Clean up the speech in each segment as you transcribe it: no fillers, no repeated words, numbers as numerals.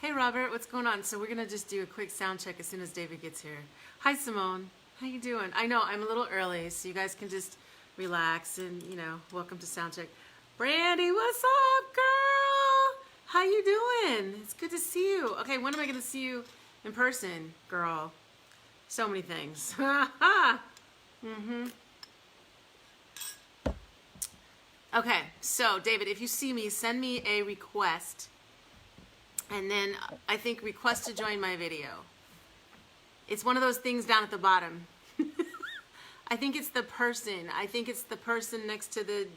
Hey Robert, what's going on? So we're gonna just do a quick sound check as soon as David gets here. Hi Simone, how you doing? I know I'm a little early, so you guys can just relax and welcome to sound check. Brandy, what's up, girl? How you doing? It's good to see you. Okay, when am I gonna see you in person, girl? So many things. Okay, so David, if you see me, send me a request. And then I think request to join my video. It's one of those things down at the bottom. I think it's the person. I think it's the person next to the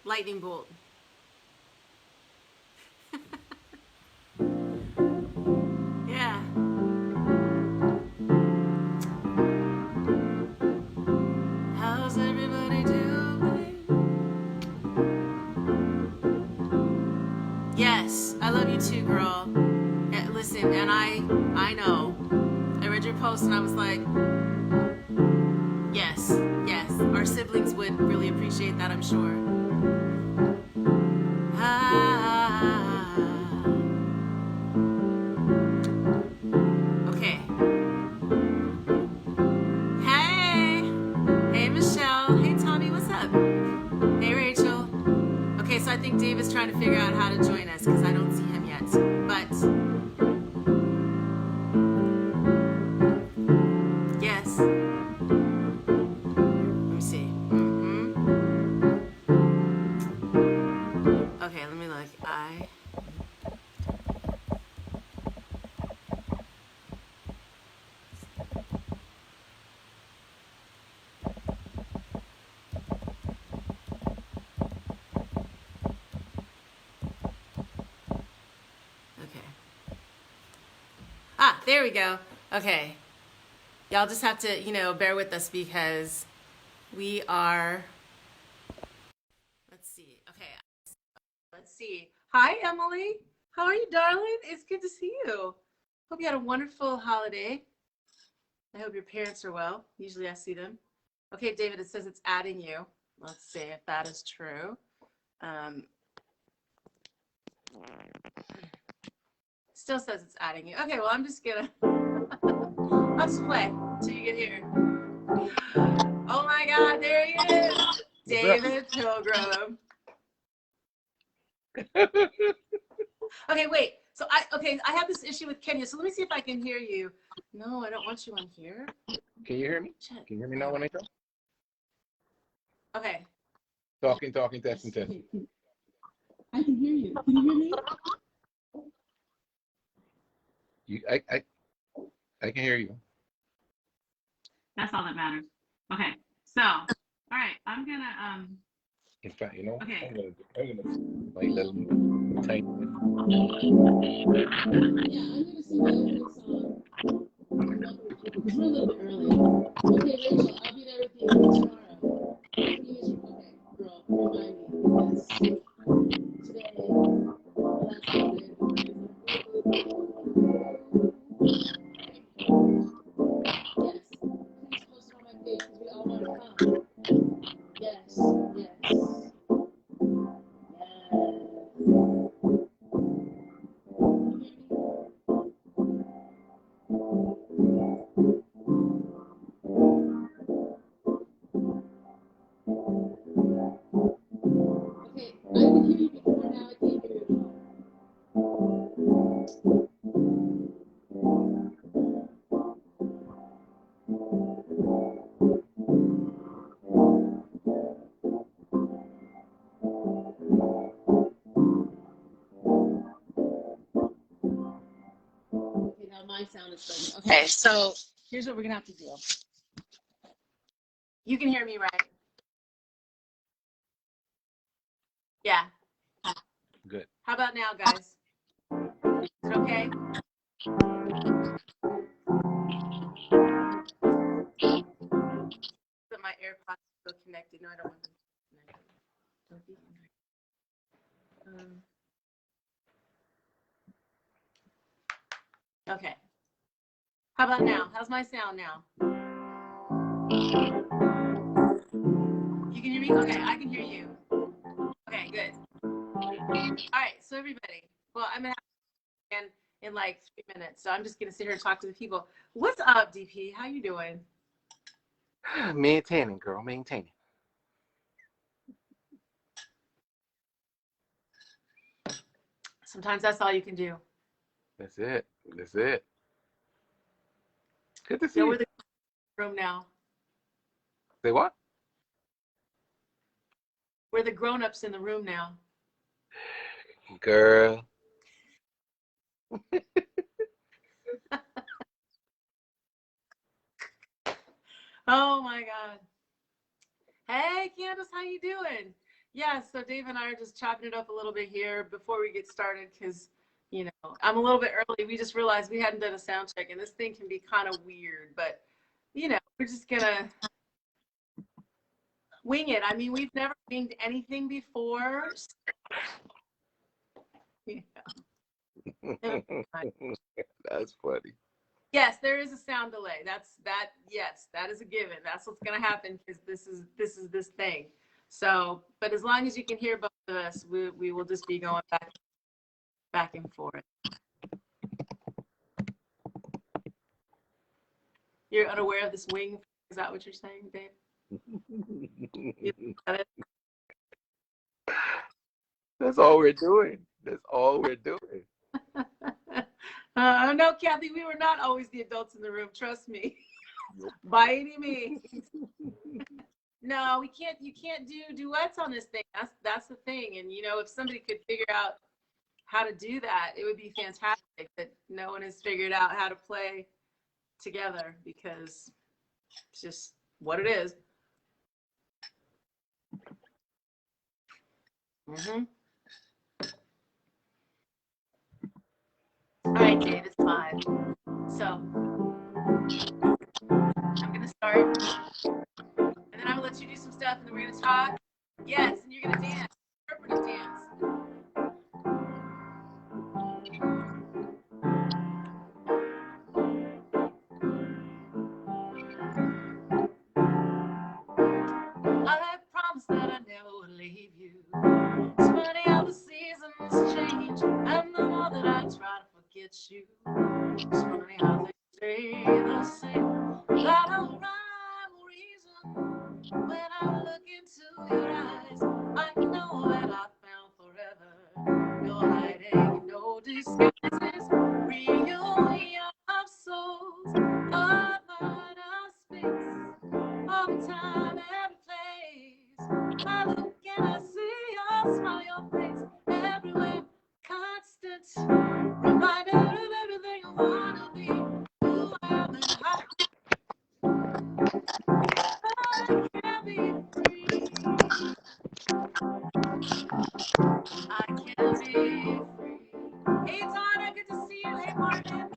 lightning bolt. Yeah. How's everybody doing? Yes, I love you too, girl. Listen, and I know. I read your post and I was like, yes. Our siblings would really appreciate that, I'm sure. Okay. Hey Michelle. Hey Tommy, what's up? Hey Rachel. Okay, so I think Dave is trying to figure out how to join us because I don't see him yet. But yes. Let me see. Okay, let me look. There we go. Okay. Y'all just have to, bear with us because we are, let's see. Okay. Let's see. Hi, Emily. How are you, darling? It's good to see you. Hope you had a wonderful holiday. I hope your parents are well. Usually I see them. Okay, David, it says it's adding you. Let's see if that is true. Still says it's adding you. Okay, well, I'm just gonna, I'll just play till you get here. Oh my God, there he is, David Pilgrim. Okay, wait. So I have this issue with Kenya. So let me see if I can hear you. No, I don't want you on here. Can you hear me? Check. Can you hear me now when I talk? Okay. Talking, testing. I can hear you. Can you hear me? I can hear you. That's all that matters. Okay, so all right, I'm gonna In fact, okay. I'm gonna my little tiny. Yeah, I'm gonna sing my opening song. Because we're a little bit early. Okay, Rachel, I'll be there with you tomorrow. Okay, girl, remind me. Yes. Today, last Sunday, yes. Please post it on my page because we all want to come. Yes. Okay, I can hear you before now. I can't hear you at Okay, now my sound is starting. Okay, so here's what we're gonna have to do. You can hear me, right? Yeah. Good. How about now, guys? Is it okay? But my AirPods are still connected. No, I don't want them connected. Don't be okay. How about now? How's my sound now? You can hear me? Okay, I can hear you. Okay, good. All right, so everybody. Well, I'm gonna in like 3 minutes. So I'm just gonna sit here and talk to the people. What's up, DP? How you doing? Maintaining, girl, maintaining. Sometimes that's all you can do. That's it. That's it. Good to see Yeah, you. we're the room now. Say what? We're the grown-ups in the room now. Girl. Oh my God. Hey, Candace, how you doing? Yeah, so Dave and I are just chopping it up a little bit here before we get started because, you know, I'm a little bit early. We just realized we hadn't done a sound check, and this thing can be kind of weird, but, you know, we're just gonna wing it. I mean, we've never winged anything before. Yeah. That's funny. Yes, there is a sound delay. Yes, that is a given. That's what's gonna happen because this is this thing. So, but as long as you can hear both of us, we will just be going back and forth. You're unaware of this wing? Is that what you're saying, Dave? That's all we're doing. That's all we're doing. No, Kathy, we were not always the adults in the room. Trust me, by any means. No, we can't. You can't do duets on this thing. That's the thing. And you know, if somebody could figure out how to do that, it would be fantastic. But no one has figured out how to play together because it's just what it is. Mm-hmm. All right, Dave, it's 5. So I'm gonna start, and then I'm gonna let you do some stuff, and then we're gonna talk. Yes, and you're gonna dance, interpretive dance. I promised that I never would leave you. It's funny how the seasons change, and the more that I try to forget you, it's funny how they stay the same. Without a rhyme or reason, when I look into your eyes, I know that I found forever. You're hiding no disguises, reunion of souls, of outer space, of time and place. I look and I see your smile, your face everywhere, constant reminder of everything I wanna be. Who I am and how I can be free. I can be free. Hey, Donna, good to see you. Hey, Martin.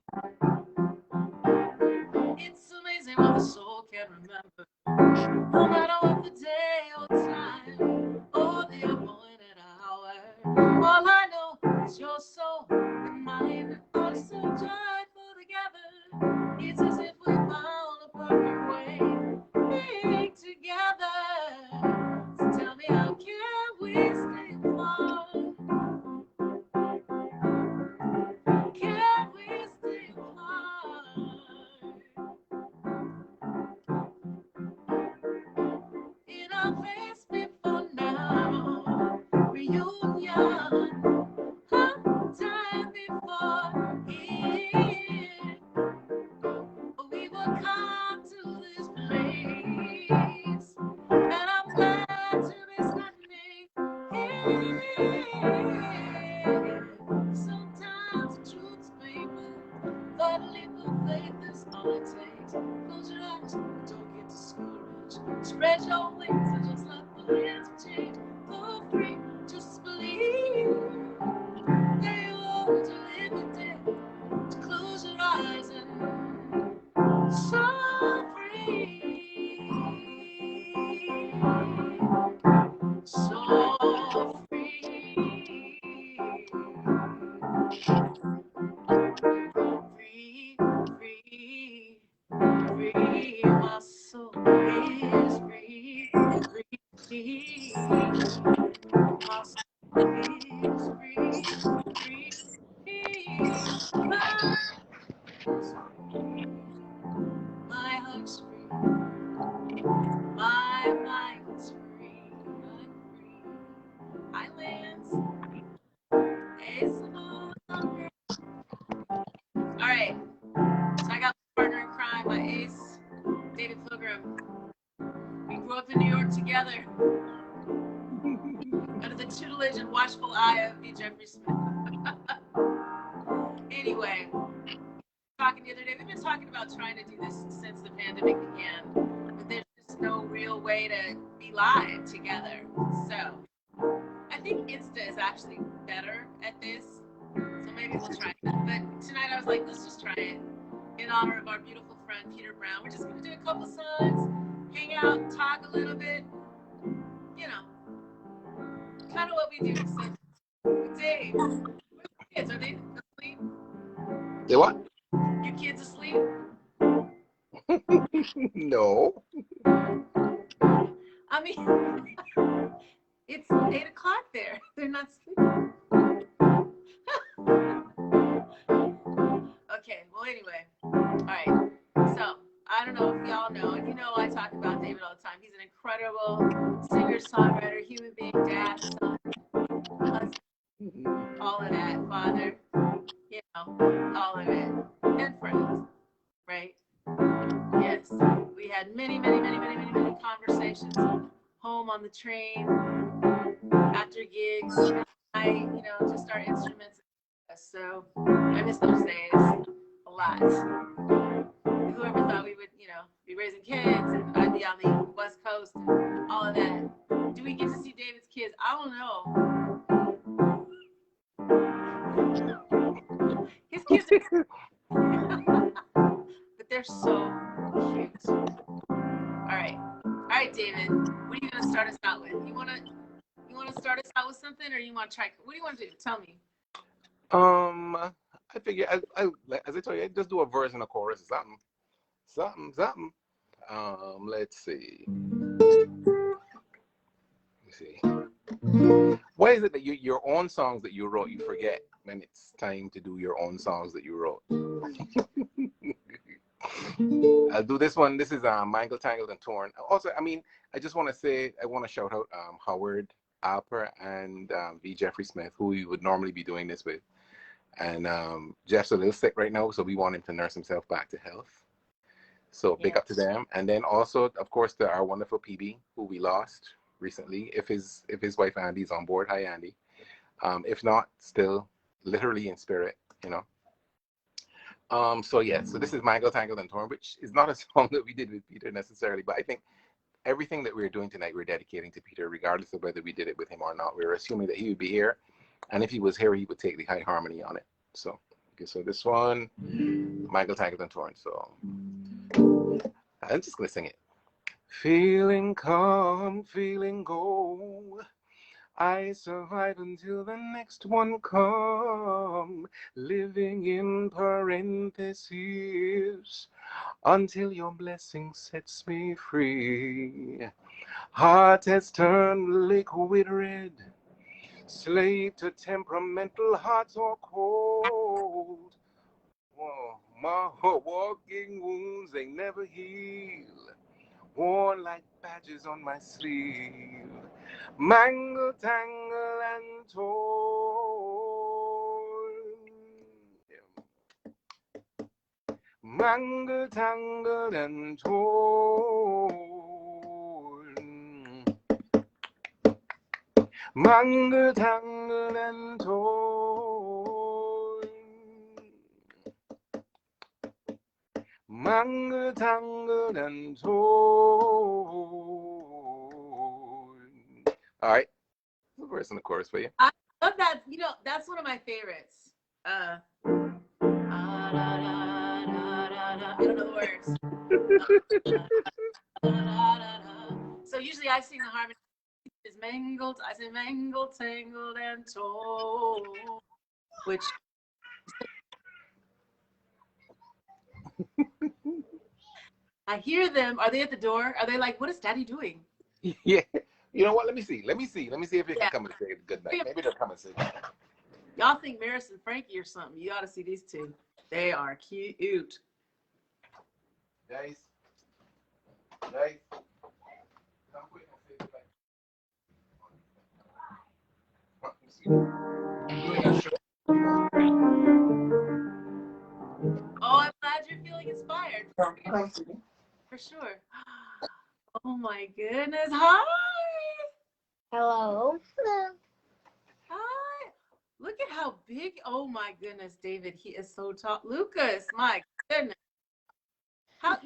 It's amazing what the soul can remember, no matter what the day or time, or the appointed hour. All I know is your soul and mine are so joyful together. It's as if we found a perfect way to be together. So tell me, how can we stay apart? Can we stay apart? In our place before now, reunion, time before it. together under the tutelage and watchful eye of V. Jeffrey Smith. Anyway, talking the other day, we've been talking about trying to do this since the pandemic began, but there's just no real way to be live together. So I think Insta is actually better at this, so maybe we'll try that. But tonight I was like, let's just try it in honor of our beautiful friend Peter Brown. We're just gonna do a couple songs, hang out, talk a little bit, you know, kind of what we do. So, Dave, where's your kids? Are they asleep? They what? Your kids asleep? No. I mean, it's 8 o'clock there. They're not sleeping. Okay, well, anyway. All right. So, I don't know if y'all know, and you know I talk about David all the time. He's an incredible singer, songwriter, human being, dad, son, husband, all of that, father, you know, all of it. And friends, right? Yes. We had many conversations home on the train, after gigs, at night, you know, just our instruments. So I miss those days a lot. Whoever thought we would, you know, be raising kids and I'd be on the West Coast and all of that. Do we get to see David's kids? I don't know. His kids are but they're so cute. All right, David, what are you gonna start us out with? You wanna start us out with something, or you wanna try? What do you want to do? Tell me. I figure, as I told you, I just do a verse and a chorus, something. Let's see. What is it that your own songs that you wrote, you forget when it's time to do your own songs that you wrote? I'll do this one. This is Mangled, Tangled, and Torn. Also, I mean, I just want to say, I want to shout out Howard Alper and V. Jeffrey Smith, who we would normally be doing this with. And Jeff's a little sick right now, so we want him to nurse himself back to health. So big up to them. And then also, of course, to our wonderful PB, who we lost recently. If his wife Andy's on board, hi Andy. If not, still literally in spirit, you know. So yeah, so this is Mangled, Tangled, and Torn, which is not a song that we did with Peter necessarily, but I think everything that we're doing tonight, we're dedicating to Peter, regardless of whether we did it with him or not. We're assuming that he would be here, and if he was here, he would take the high harmony on it. So, okay, so this one, Mangled, Tangled, and Torn. So I'm just gonna sing it. Feeling come, feeling go. I survive until the next one come, living in parentheses, until your blessing sets me free. Heart has turned liquid red, slave to temperamental hearts or cold. Whoa, my walking wounds, they never heal, worn like badges on my sleeve. Mangle, tangle, and torn. Mangle, tangle, and torn. Mangle, tangle, and torn. Mangle, tangle, and torn. All right, the verse and the chorus for you. I love that. You know, that's one of my favorites. I don't know the words. So usually I sing the harmony. It's mangled. I say mangled, tangled, and torn. Which I hear them. Are they at the door? Are they like, what is Daddy doing? Yeah. You know what? Let me see if they can come and say good night. Maybe they'll come and say good night. Y'all think Maris and Frankie or something. You ought to see these two. They are cute. Guys. Come quick and say good night. Oh, I'm glad you're feeling inspired. For sure. Oh my goodness. Hi. Hello. Hi. Look at how big. Oh my goodness, David. He is so tall. Lucas, my goodness. How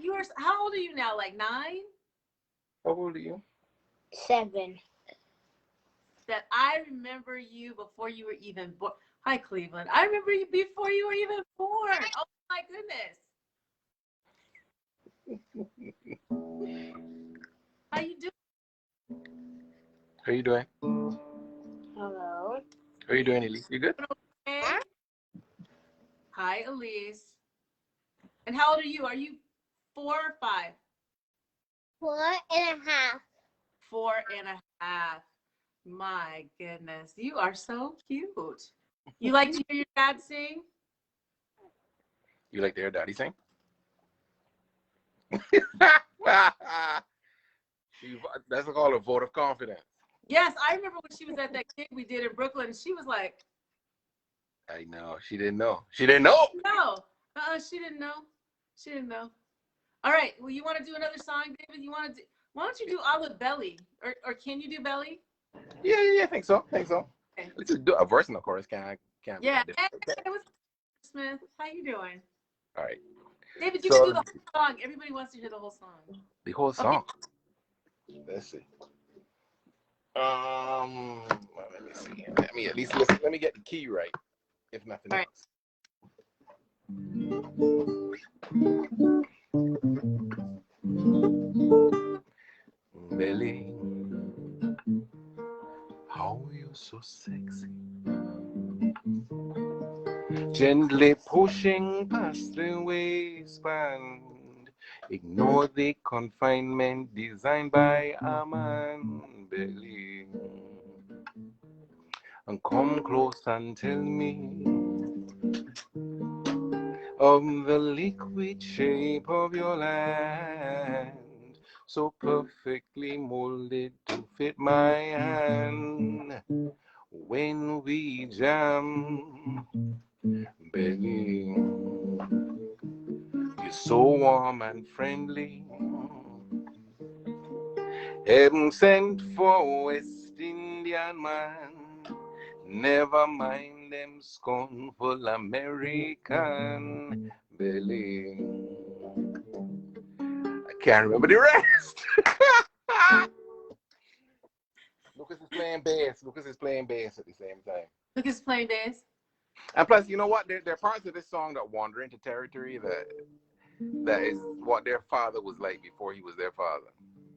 old are you now? Like 9? How old are you? 7. That I remember you before you were even born. Hi, Cleveland. I remember you before you were even born. Oh my goodness. How you doing? How you doing? Hello. How you doing, Elise? You good? Okay. Hi, Elise. And how old are you? Are you 4 or 5? 4.5. 4.5. My goodness. You are so cute. You like to hear your dad sing? You like to hear Daddy sing? That's called a vote of confidence. Yes, I remember when she was at that gig we did in Brooklyn. She was like, I know. She didn't know. She didn't know. no. She didn't know. She didn't know. All right. Well, you want to do another song, David? Why don't you do Olive Belly? Or can you do Belly? Yeah, I think so. Okay. Let's just do a verse, of course. Can't Yeah. be Hey, that difficult. what's up, Smith? How you doing? All right. David, you So, can do the whole song. Everybody wants to hear the whole song. the whole song. Okay. Let's see. Let me see. Let me at least listen. Let me get the key right, if nothing All right. else. Belly, how you so sexy? Gently pushing past the waistband. Ignore the confinement designed by a man. Belly, and come close and tell me of the liquid shape of your land, so perfectly molded to fit my hand. When we jam, baby, you're so warm and friendly. Heaven sent for West Indian man. Never mind them scornful American. Belly. I can't remember the rest. Lucas is playing bass. Lucas is playing bass at the same time. Lucas playing bass. And plus, you know what? There are parts of this song that wander into territory that is what their father was like before he was their father.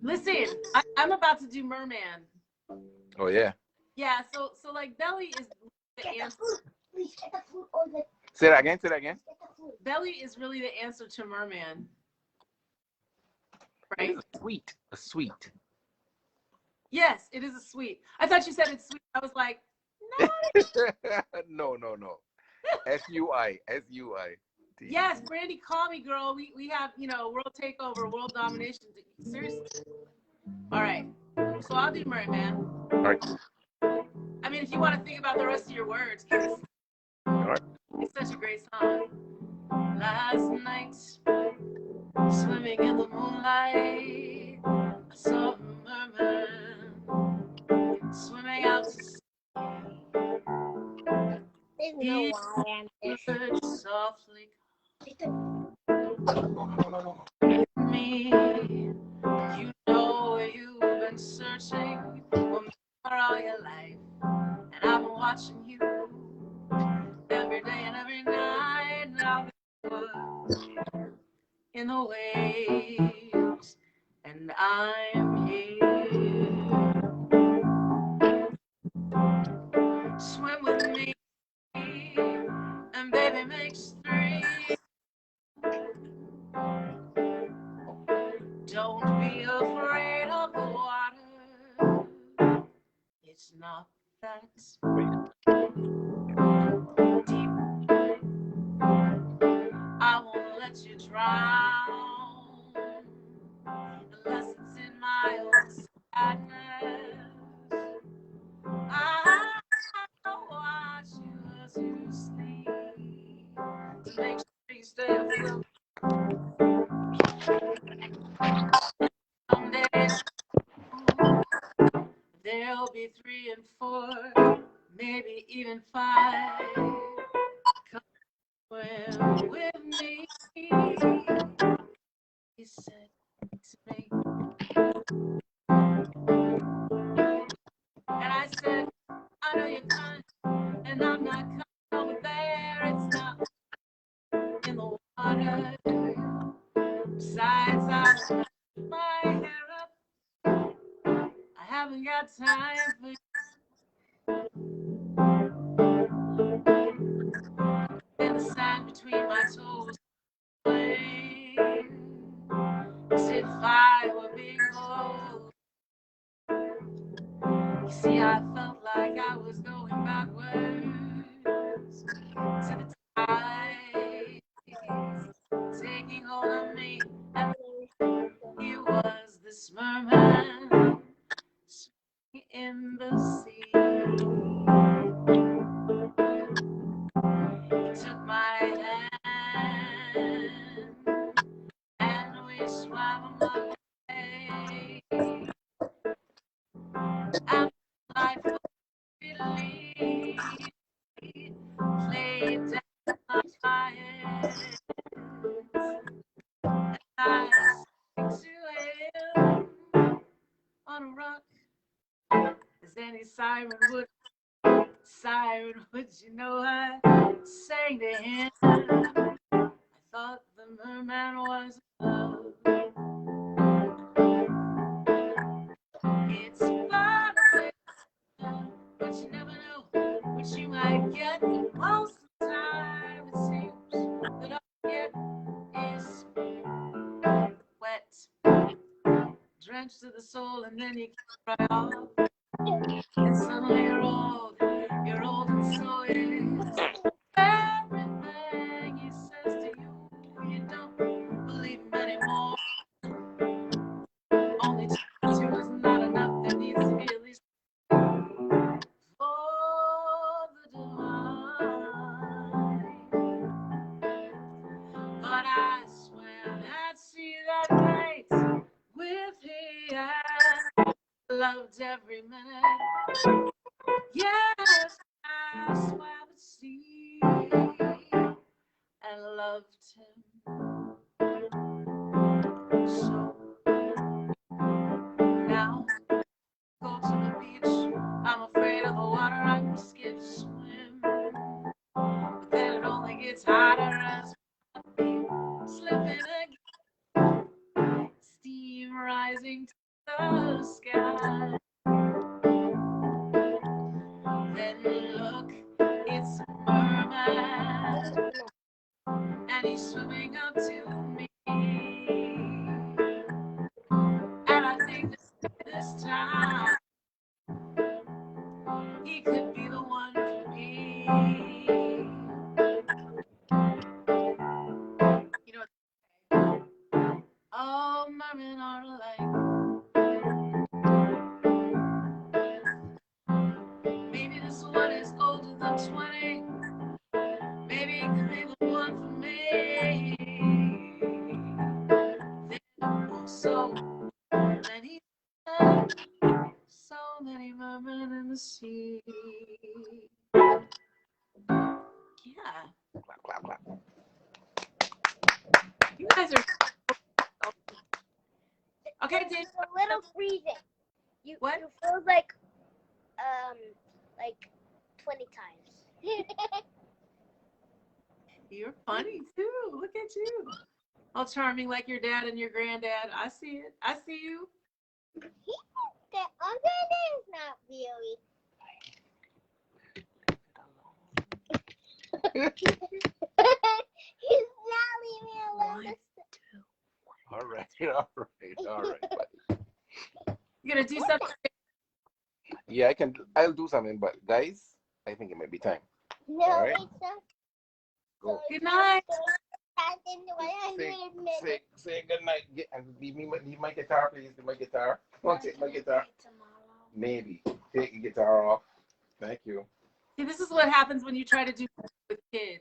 Listen, I'm about to do Merman. Oh yeah. Yeah, so like Belly is the answer. Say that again. Belly is really the answer to Merman. It Right? is a sweet. Yes, it is a sweet. I thought you said it's sweet. I was like, no. No. S-U-I. Yes, Brandy, call me, girl. We have, world takeover, world domination. Seriously. All right. So I'll do Merman. All right. I mean, if you want to think about the rest of your words, because it's such a great song. Last night, swimming in the moonlight, I saw a merman swimming out to sea. He heard softly me. You know you've been searching for me for all your life, and I've been watching you every day and every night. Now in the waves, and I'm here. Swim with me, and baby makes 3. Don't be afraid of the water. It's not that deep. I won't let you drown unless it's in my own sadness. I'll watch you as you sleep to make sure you stay afloat. Someday there'll be and 4, maybe even 5. Come swim with me, he said to me. And I said, I know you're coming, and I'm not coming over there. It's not in the water. Besides, I will put my hair up. I haven't got time for you. And the sand between my toes, as if I were being old. You see, I felt like I was going backwards to the tide taking hold of me, and he was this merman swimming in the sea. He took my hand and we swam along the way, and life was really played down my head. I sang to him on a rock, as any siren would. Siren, would you know I sang to him? I thought the merman was in love. It's fun to play, but you never know what you might get. Most of the time, it seems that all you get is wet, drenched to the soul, and then you cry off. And suddenly you're old and so is everything he says to you. You don't believe him anymore. Only 2 is not enough. There needs to be at least for the divine. But I swam at sea that night with him. Loved every minute. Yes, I swam at sea and loved him. So now go to the beach. I'm afraid of the water. I can skip swim, but then it only gets hotter as we slipping again. Steam rising to the sky. Then look, it's a merman, and he's swimming up to me. And I think this time he could be the one for me. You know what? All mermen are alike. Maybe this one is older than 20. Maybe it could be the one for me. There are so many, so many mermen in the sea. Yeah. Clap, clap, clap. You guys are okay, Dave. It's a little freezing. What? You feel like 20 times. You're funny too. Look at you. All charming like your dad and your granddad. I see it. I see you. My granddad is not really. He's not leaving me alone. All right, all right. You gonna do something? Yeah, I'll do something, but guys, I think it might be time. No, All right. it's not. Go. Good night. Say good night. And leave my guitar, please. Leave my guitar. Come on, take my guitar. Maybe. Take your guitar off. Thank you. See, this is what happens when you try to do with kids.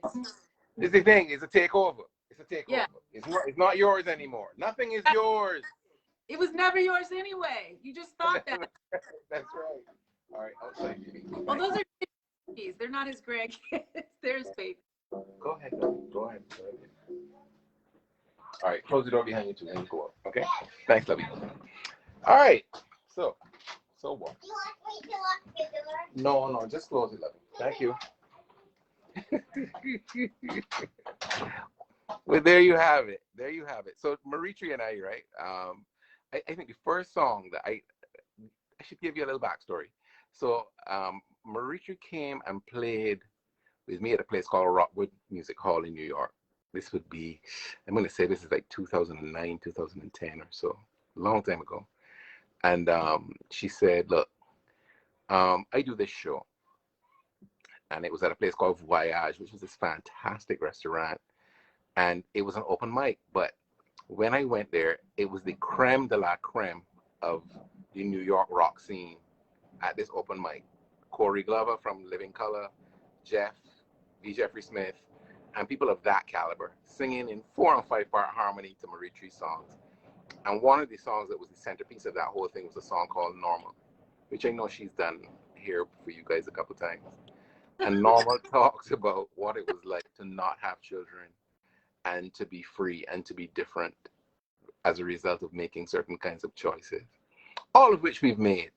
It's the thing. It's a takeover. It's a takeover. Yeah. It's not yours anymore. Nothing is yours. It was never yours anyway. You just thought that. That's right. All right, outside, baby. Well, those are babies. They're not his grandkids. They're his babies. Go ahead. Go ahead. All right, close the door behind you too, and go up. Okay. Thanks, lovey. All right. So what? You want me to lock the door? No, just close it, lovey. Thank you. Well, there you have it. So Maritri and I, right? I think the first song that I should give you a little backstory. So Maritri came and played with me at a place called Rockwood Music Hall in New York. This would be, I'm going to say this is like 2009, 2010 or so, a long time ago. And she said, look, I do this show. And it was at a place called Voyage, which was this fantastic restaurant. And it was an open mic. But when I went there, it was the creme de la creme of the New York rock scene at this open mic. Corey Glover from Living Color, Jeff, V. Jeffrey Smith, and people of that caliber singing in 4 and 5 part harmony to Maritri's songs. And one of the songs that was the centerpiece of that whole thing was a song called Normal, which I know she's done here for you guys a couple times. And Normal talks about what it was like to not have children and to be free and to be different as a result of making certain kinds of choices, all of which we've made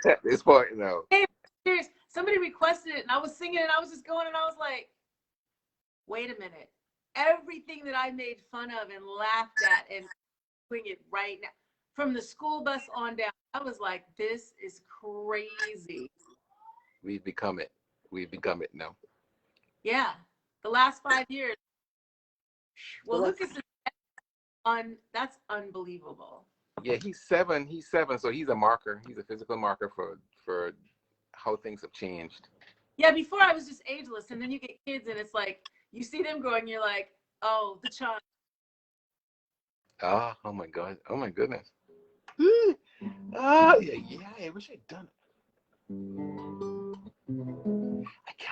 at this point now. Hey, serious. Somebody requested it, and I was singing, and I was just going, and I was like, wait a minute. Everything that I made fun of and laughed at and doing it right now, from the school bus on down, I was like, this is crazy. We've become it now. Yeah. The last 5 years. Well, Lucas is that's unbelievable. Yeah, he's seven, so he's a marker. He's a physical marker for how things have changed. Yeah, before I was just ageless, and then you get kids, and it's like, you see them growing, you're like, oh, the child. Oh my God. Oh my goodness. Yeah, I wish I'd done it.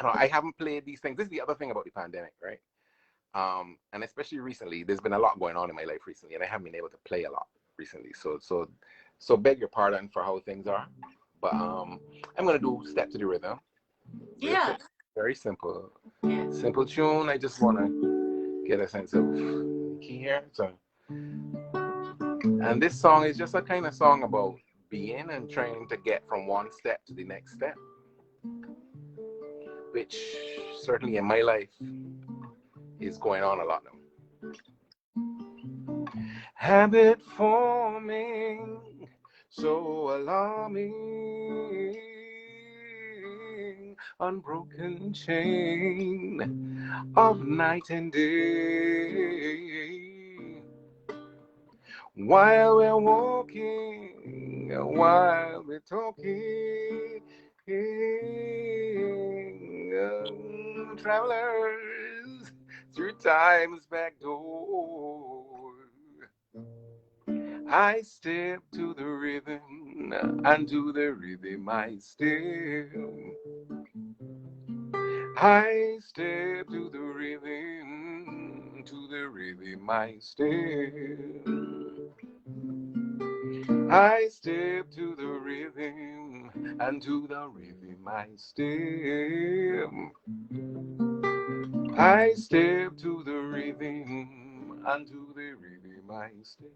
I haven't played these things. This is the other thing about the pandemic, right? And especially recently, there's been a lot going on in my life recently, and I haven't been able to play a lot recently. So beg your pardon for how things are. But I'm gonna do Step to the Rhythm. Yeah. Very simple. Yeah. Simple tune. I just wanna get a sense of key here. So, and this song is just a kind of song about being and trying to get from one step to the next step, which certainly in my life is going on a lot now. Habit forming, so alarming, unbroken chain of night and day. While we're walking, while we're talking, travelers through time's back door. I step to the rhythm, and to the rhythm I step. I step to the rhythm, to the rhythm I step. I step to the rhythm, and to the rhythm I step. I step to the rhythm, and to the rhythm I step.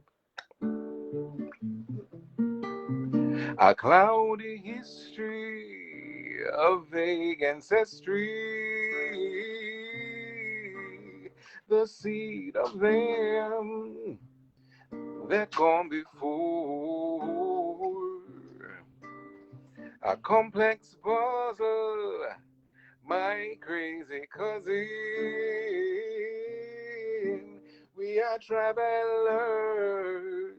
A cloudy history of vague ancestry, the seed of them that gone before. A complex puzzle, my crazy cousin. We are travelers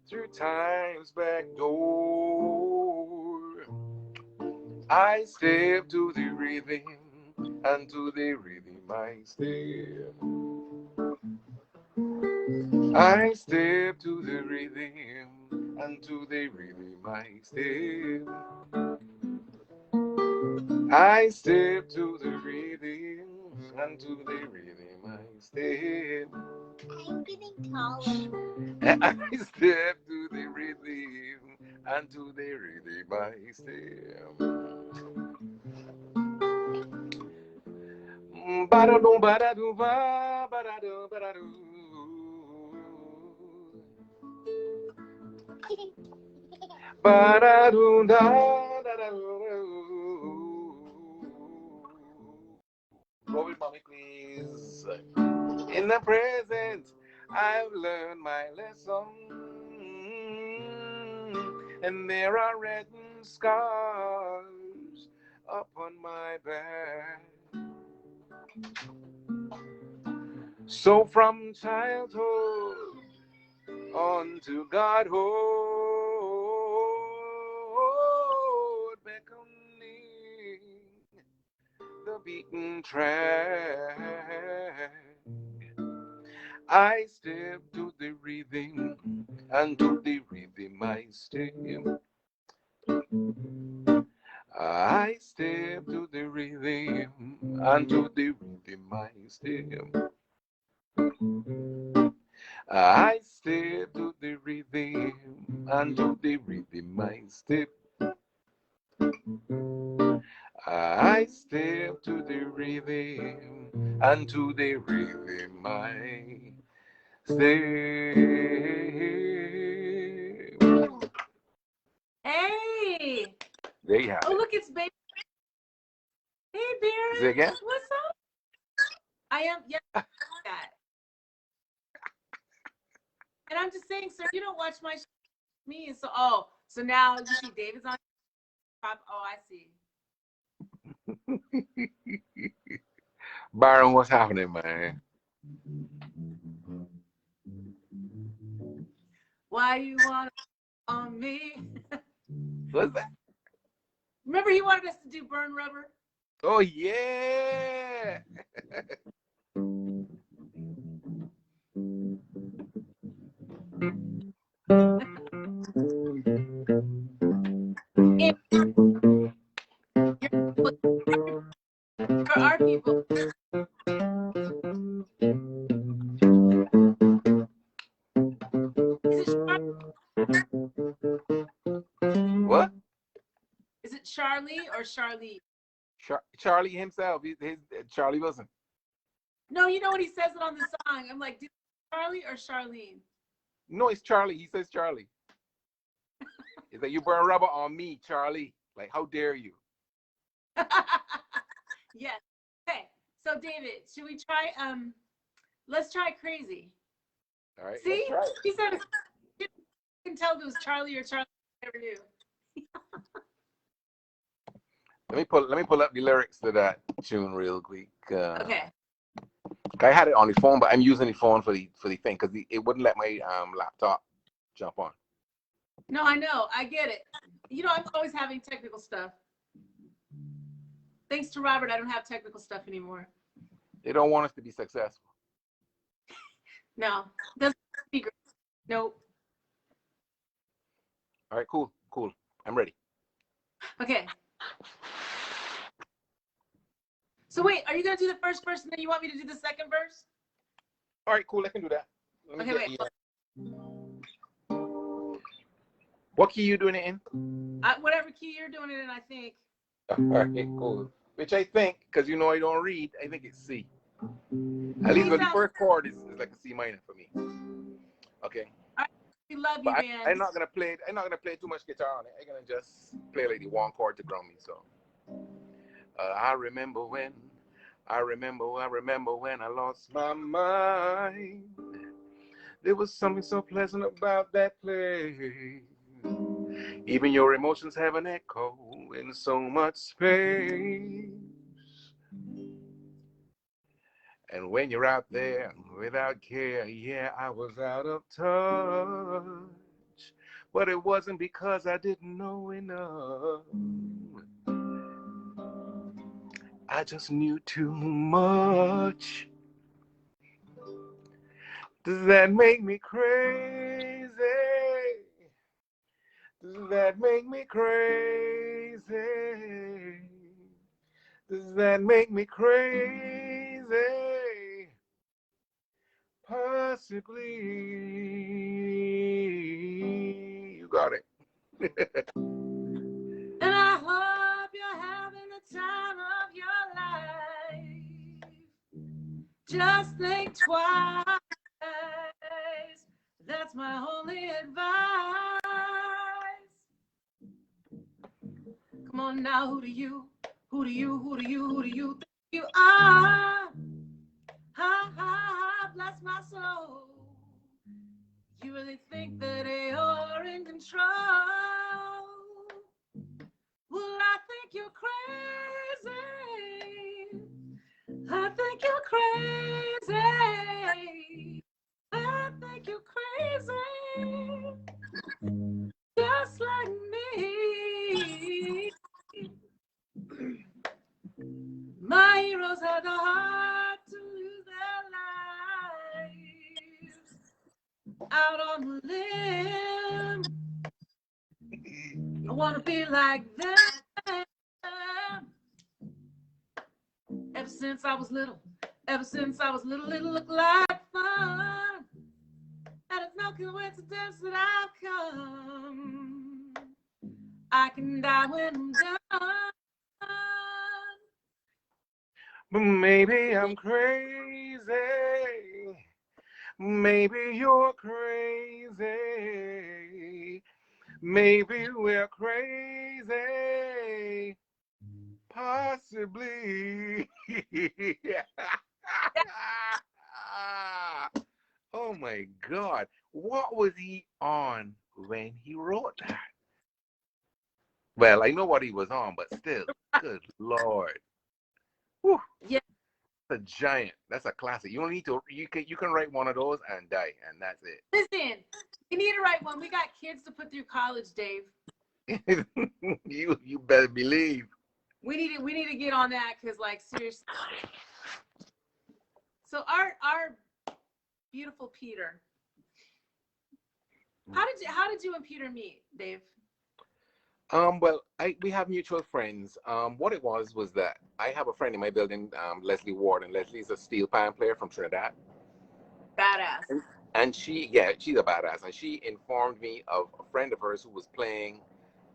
through time's back door. I step to the rhythm, and to the rhythm I step. I step to the rhythm, and to the rhythm I step. I step to the rhythm, and to the rhythm I step. I'm getting taller. I step to the rhythm, and to the rhythm I step. Ba-da-dum, ba-da-dum, ba-da-dum, ba-da-dum. Ba-da-dum, da-da-dum. Roll with mommy, please. In the present, I've learned my lesson, and there are written scars upon my back. So from childhood on to godhood, beckoning the beaten track. I step to the rhythm, and to the rhythm I step. I step to the rhythm, and to the rhythm I step. I step to the rhythm, and to the rhythm I step. I step to the rhythm, and to the rhythm I step. Hey! There you have Oh, it. look, it's baby. Hey, Baron. Say again? What's up? I am, yeah, that. And I'm just saying, sir, you don't watch my show with me. And so now you see David's on. Oh, I see. Byron, what's happening, man? Why you want on me? What's that? Remember he wanted us to do Burn Rubber? Oh, yeah. If for our people. Is it What? Is it Charlie or Charlie? Charlie himself. Charlie Wilson. No, you know when he says it on the song. I'm like, dude, Charlie or Charlene? No, it's Charlie. He says Charlie. He's like, you burn rubber on me, Charlie. Like, how dare you? Yes. Okay. So David, should we try let's try Crazy. All right. See? Let's try it. He said you can tell if it was Charlie or Charlie. I never knew. Let me pull up the lyrics to that tune real quick. Okay. I had it on the phone, but I'm using the phone for the thing because it wouldn't let my laptop jump on. No, I know. I get it. You know, I'm always having technical stuff. Thanks to Robert, I don't have technical stuff anymore. They don't want us to be successful. No. Doesn't be great. Nope. All right, cool. I'm ready. Okay. So wait, are you gonna do the first verse and then you want me to do the second verse? All right, cool. I can do that. Okay, wait. What key you doing it in? Whatever key you're doing it in, I think. All right, cool. Which I think, because you know I don't read, I think it's C. At least the first chord is like a C minor for me. Okay. All right, we love you, But man. I'm not gonna play too much guitar on it. I'm gonna just play like the one chord to drum me. So I remember when I lost my mind. There was something so pleasant about that place. Even your emotions have an echo in so much space. And when you're out there without care, yeah, I was out of touch. But it wasn't because I didn't know enough. I just knew too much. Does that make me crazy? Does that make me crazy? Does that make me crazy? Possibly. You got it. And I hope you're having the time of your life. Just think twice. That's my only advice. Come on now, who do you think you are? Ha, ha, ha, bless my soul. You really think that you're in control? Well, I think you're crazy. I think you're crazy. I think you're crazy. Just like me. My heroes had the heart to lose their lives out on the limb. I want to be like them. Ever since I was little, little looked like fun. And it's no coincidence that I've come. I can die when I'm done. But maybe I'm crazy. Maybe you're crazy. Maybe we're crazy. Possibly. Oh my God. What was he on when he wrote that? Well, I know what he was on, but still, good Lord. Whew. Yeah. That's a giant. That's a classic. You don't need to. You can write one of those and die, and that's it. Listen, you need to write one. We got kids to put through college, Dave. you better believe. We need to get on that because, like, seriously. So our beautiful Peter. How did you and Peter meet, Dave? Well, we have mutual friends. What it was that I have a friend in my building, Leslie Ward, and Leslie's a steel pan player from Trinidad. Badass. And she's a badass. And she informed me of a friend of hers who was playing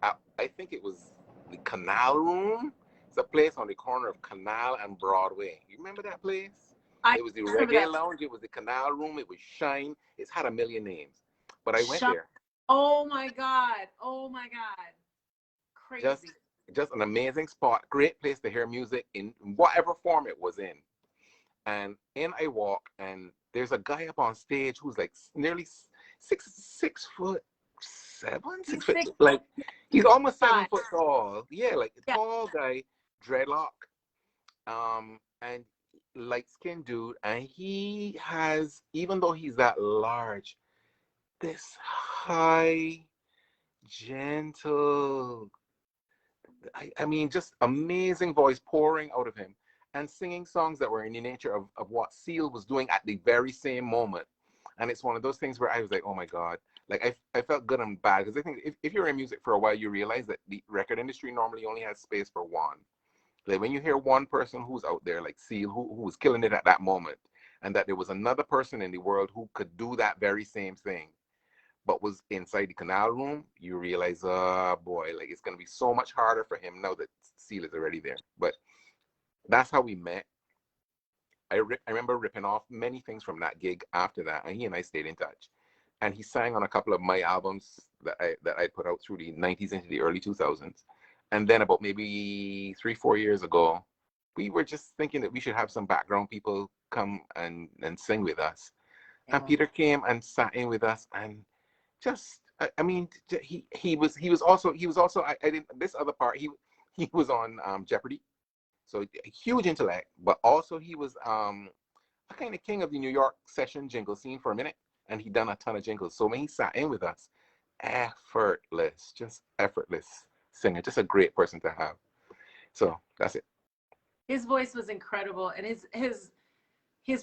at, I think it was the Canal Room. It's a place on the corner of Canal and Broadway. You remember that place? It was the Reggae Lounge. It was the Canal Room. It was Shine. It's had a million names. But I went there. Oh my God. Oh my God. Crazy. Just an amazing spot. Great place to hear music in whatever form it was in. And in I walk, and there's a guy up on stage who's like nearly 6'7", 6 foot, like he's almost 7 foot tall. Yeah, like a tall guy, dreadlock, and light skinned dude. And he has, even though he's that large, this high, gentle, I mean, just amazing voice pouring out of him and singing songs that were in the nature of what Seal was doing at the very same moment. And it's one of those things where I was like, oh my God, like I felt good and bad. Because I think if you're in music for a while, you realize that the record industry normally only has space for one. Like when you hear one person who's out there, like Seal, who was killing it at that moment, and that there was another person in the world who could do that very same thing, but was inside the Canal Room, you realize, oh boy, like it's going to be so much harder for him now that Seal is already there. But that's how we met. I remember ripping off many things from that gig after that, and he and I stayed in touch. And he sang on a couple of my albums that I put out through the 90s into the early 2000s. And then about maybe 3-4 years ago, we were just thinking that we should have some background people come and sing with us. Yeah. And Peter came and sat in with us, and just I mean he was also I didn't this other part he was on Jeopardy, so a huge intellect, but also he was a kind of king of the New York session jingle scene for a minute, and he done a ton of jingles. So when he sat in with us, just effortless singer, just a great person to have. So that's it. His voice was incredible, and his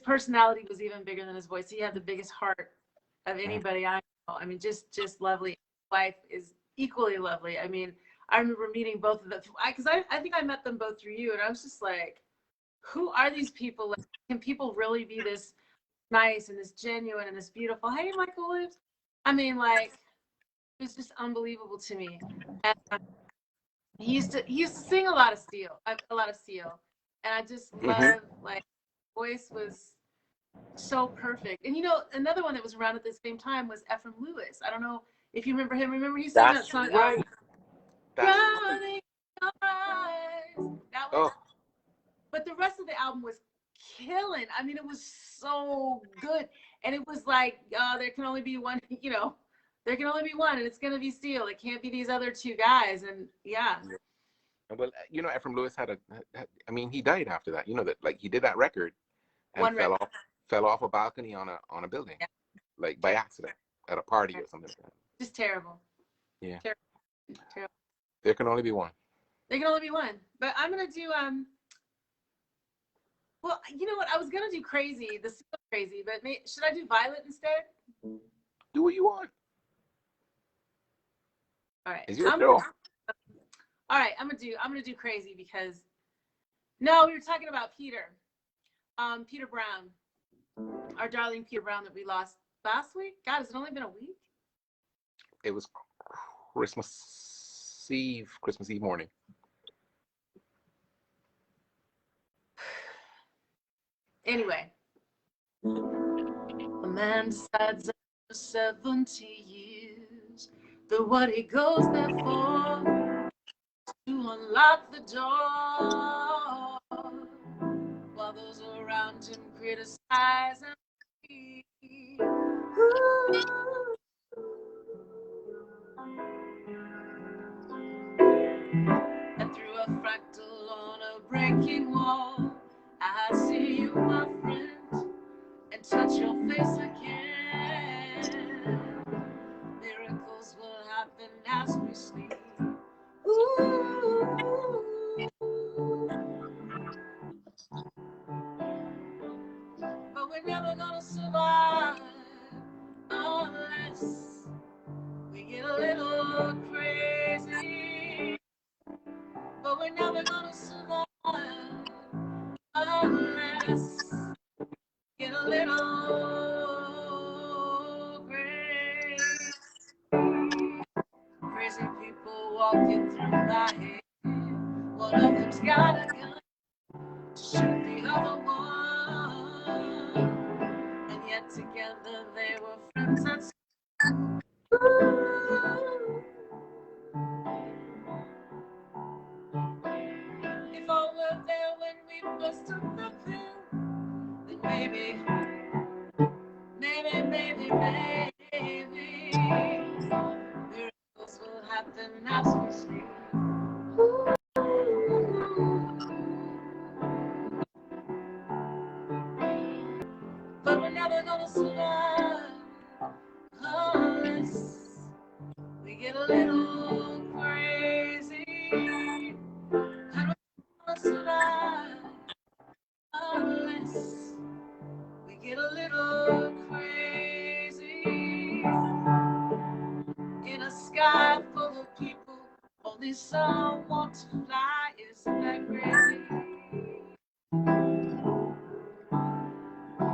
personality was even bigger than his voice. He had the biggest heart of anybody I know. I mean, just lovely. His wife is equally lovely. I mean, I remember meeting both of them because I think I met them both through you, and I was just like, who are these people? Like, can people really be this nice and this genuine and this beautiful? Hey, Michael Williams. I mean, like, was just unbelievable to me. And he used to sing a lot of Seal, and I just Hmm. love like voice was so perfect. And you know, another one that was around at the same time was Ephraim Lewis. I don't know if you remember him. Remember he sang that That's song, right. That's right. "Drowning in Your Eyes." That one. Oh, But the rest of the album was killing. I mean, it was so good, and it was like there can only be one. You know, there can only be one, and it's gonna be Seal. It can't be these other two guys. And yeah, yeah. Well, you know, Ephraim Lewis I mean, he died after that. You know that, like, he did that record and one record. fell off a balcony on a building, Yeah. like by accident at a party or something like that. Just terrible. Yeah. Terrible. Terrible. There can only be one. There can only be one. But I'm gonna do well, you know what? I was gonna do Crazy, the Seal Crazy, but should I do Violet instead? Do what you want. All right. It's your show. All right, I'm gonna do Crazy because no, we were talking about Peter. Peter Brown. Our darling Peter Brown that we lost last week. God, has it only been a week? It was Christmas Eve morning. Anyway, a man decides after 70 years that what he goes there for to unlock the door while those around him criticize and and through a fractal on a breaking wall, I see you, my friend, and touch your face again. Miracles will happen as we sleep. Ooh. But we're never gonna survive unless we get a little crazy. But we're never gonna survive unless we get a little crazy. Crazy people walking through my head. One of them's got a gun to shoot the other one, and yet together they were friends at school. If I were there when we first took the pill, then maybe, miracles will happen as we sleep. But we're never gonna survive unless we get a little crazy. And we're never gonna survive unless we get a little crazy. In a sky full of people, only some want to fly. Isn't that crazy?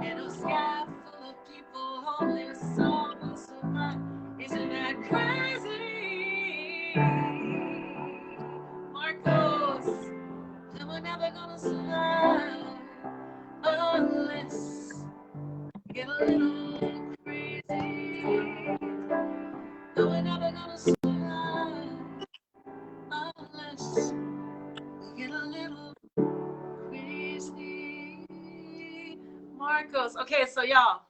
In a sky full of people, only some will survive. Isn't that crazy? Marcos, and we're never gonna survive unless we get a little crazy. And we're never gonna survive unless we get a little crazy. Marcos. Okay, so y'all,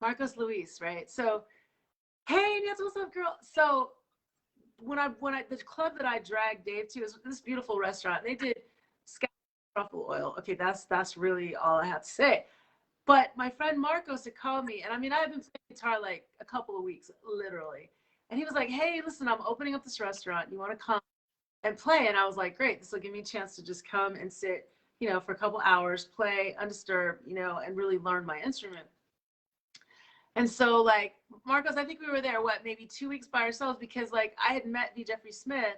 Marcos Luis, right? So, hey, Nancy, what's up, girl? So, when I the club that I dragged Dave to is this beautiful restaurant. They did scallion truffle oil. Okay, that's really all I have to say. But my friend Marcos had called me, and I mean, I have been playing guitar like a couple of weeks, literally. And he was like, "Hey, listen, I'm opening up this restaurant. You want to come and play?" And I was like, "Great, this will give me a chance to just come and sit, you know, for a couple hours, play undisturbed, you know, and really learn my instrument." And so, like, Marcos, I think we were there, what, maybe 2 weeks by ourselves, because like I had met V. Jeffrey Smith,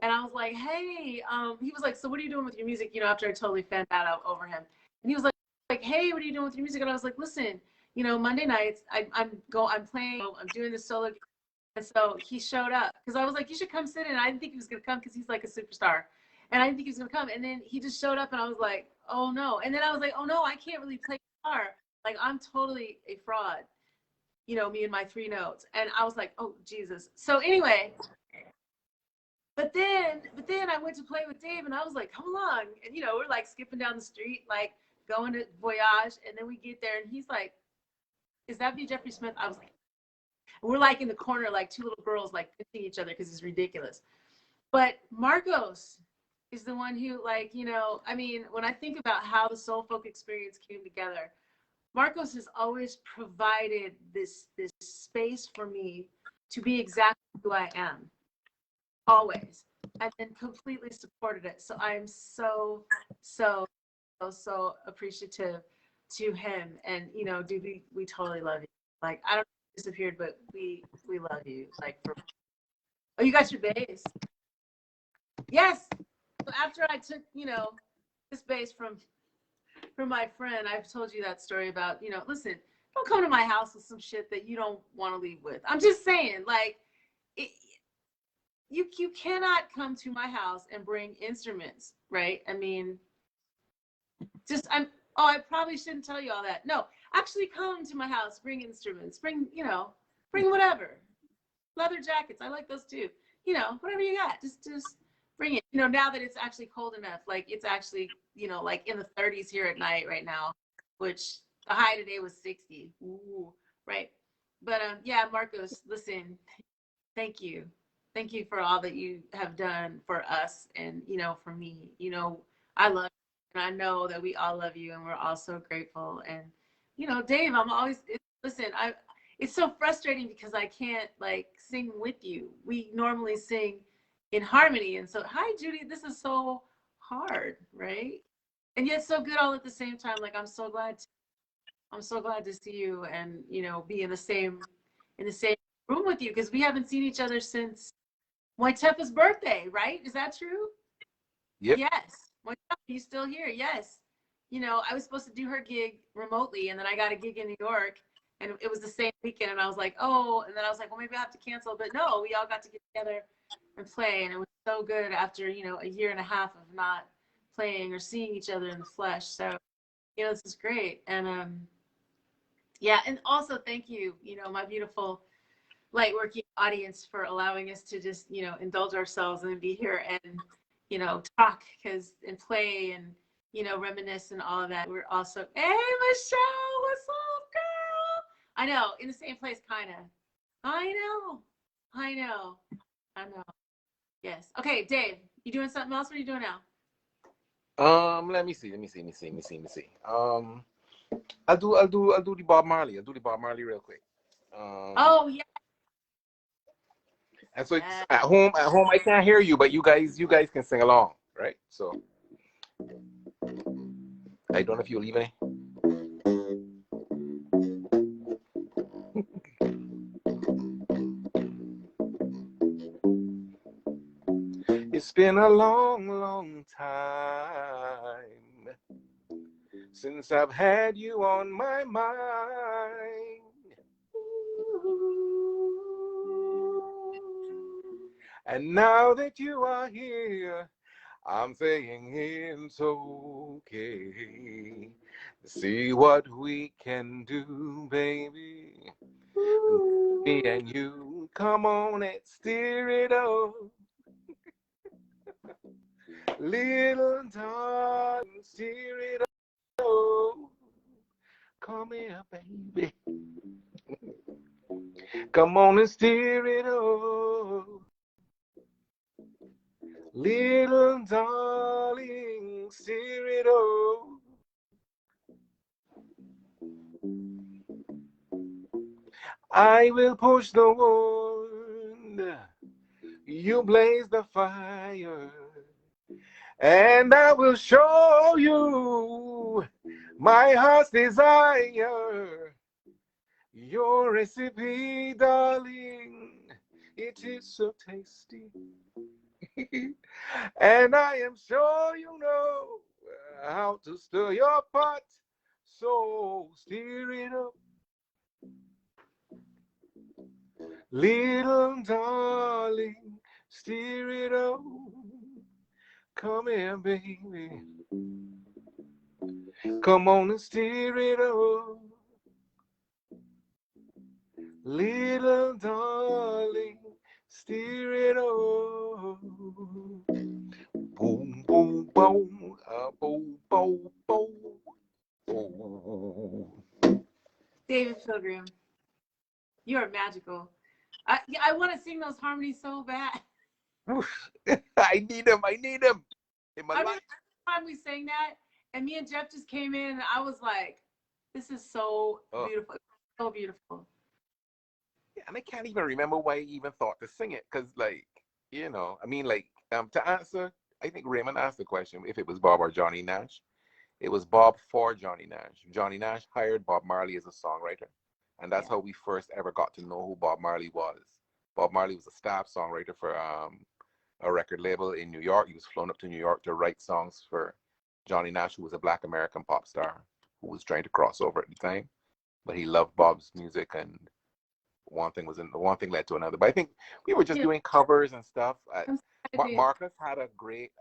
and I was like, "Hey," he was like, "So what are you doing with your music?" You know, after I totally fanned out over him, and he was like, "Hey, what are you doing with your music?" And I was like, "Listen, you know, Monday nights, I'm playing, I'm doing this solo And so he showed up because I was like, you should come sit in. I didn't think he was going to come because he's like a superstar. And I didn't think he was going to come. And then he just showed up and I was like, oh no. And then I was like, oh no, I can't really play guitar. Like, I'm totally a fraud, you know, me and my 3 notes. And I was like, oh, Jesus. So anyway, but then I went to play with Dave and I was like, come along. And, you know, we're like skipping down the street, like going to Voyage. And then we get there and he's like, is that V. Jeffrey Smith? I was like, we're like in the corner, like 2 little girls, like kissing each other because it's ridiculous. But Marcos is the one who, like, you know, I mean, when I think about how the Soul Folk experience came together, Marcos has always provided this space for me to be exactly who I am, always, and then completely supported it. So I'm so appreciative to him. And, you know, dude, we totally love you. Like, I don't know if you disappeared, but we love you. Like, oh, you got your bass. Yes. So after I took, you know, this bass from my friend, I've told you that story about, you know, listen, don't come to my house with some shit that you don't want to leave with. I'm just saying, like, you cannot come to my house and bring instruments, right? I mean, I probably shouldn't tell you all that. No, actually come to my house, bring instruments, bring whatever. Leather jackets, I like those too. You know, whatever you got, just bring it. You know, now that it's actually cold enough, like it's actually, you know, like in the 30s here at night right now, which the high today was 60. Ooh, right. But yeah, Marcos, listen, thank you. Thank you for all that you have done for us and, you know, for me. You know, I love you and I know that we all love you and we're all so grateful. And, you know, Dave, listen, it's so frustrating because I can't like sing with you. We normally sing in harmony. And so, hi, Judy, this is so hard, right? And yet so good all at the same time. Like, I'm so glad to see you and, you know, be in the same room with you because we haven't seen each other since Moitefa's birthday, right? Is that true? Yep. Yes. Moitefa, you still here? Yes. You know, I was supposed to do her gig remotely, and then I got a gig in New York, and it was the same weekend, and I was like, oh, and then I was like, well, maybe I have to cancel, but no, we all got to get together and play, and it was so good after, you know, a year and a half of not playing or seeing each other in the flesh. So, you know, this is great. And yeah, and also thank you, you know, my beautiful light working audience for allowing us to just, you know, indulge ourselves and be here and, you know, talk and play and, you know, reminisce and all of that. We're also, hey, Michelle, what's up, girl? I know, in the same place, kind of. I know. Yes. Okay, Dave, you doing something else? What are you doing now? Let me see. I'll do the Bob Marley. I'll do the Bob Marley real quick. Oh yeah. And so it's at home I can't hear you, but you guys can sing along, right? So I don't know if you'll leave any. It's been a long time since I've had you on my mind. And now that you are here, I'm saying it's okay. See what we can do, baby. Me and you, come on and steer it up. Little darling, steer it up. Come here, baby. Come on and steer it up. Little darling, steer it up. I will push the wood, you blaze the fire, and I will show you my heart's desire. Your recipe, darling, it is so tasty. And I am sure you know how to stir your pot, so stir it up. Little darling, steer it on. Come here, baby. Come on and steer it on. Little darling, steer it on. Boom, boom, boom, boom, boom, boom. David Pilgrim, you are magical. I want to sing those harmonies so bad. I need him. In my I mean, life. the time we sang that, and me and Jeff just came in, and I was like, "This is so beautiful, so beautiful." Yeah, and I can't even remember why I even thought to sing it, because, like, you know, I mean, like, to answer, I think Raymond asked the question if it was Bob or Johnny Nash. It was Bob for Johnny Nash. Johnny Nash hired Bob Marley as a songwriter, and that's how we first ever got to know who Bob Marley was. Bob Marley was a staff songwriter for a record label in New York. He was flown up to New York to write songs for Johnny Nash, who was a Black American pop star who was trying to cross over at the time. But he loved Bob's music, and one thing led to another. But I think we were just doing covers and stuff. Marcus had a great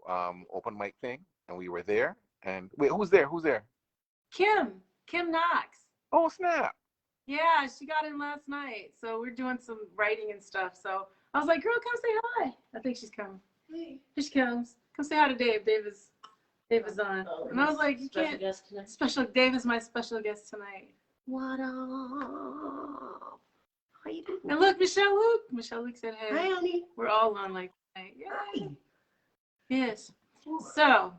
open mic thing, and we were there. And wait, who's there? Kim Knox. Oh, snap. Yeah, she got in last night, so we're doing some writing and stuff. So I was like, "Girl, come say hi." I think she's coming. Hey. Here she comes. Come say hi to Dave. Dave is on. And I was like, "You can't." Dave is my special guest tonight. What up? How you doing? And look, Michelle Luke said, "Hey." Hi, honey. We're all on like tonight. Yay. Yes. So,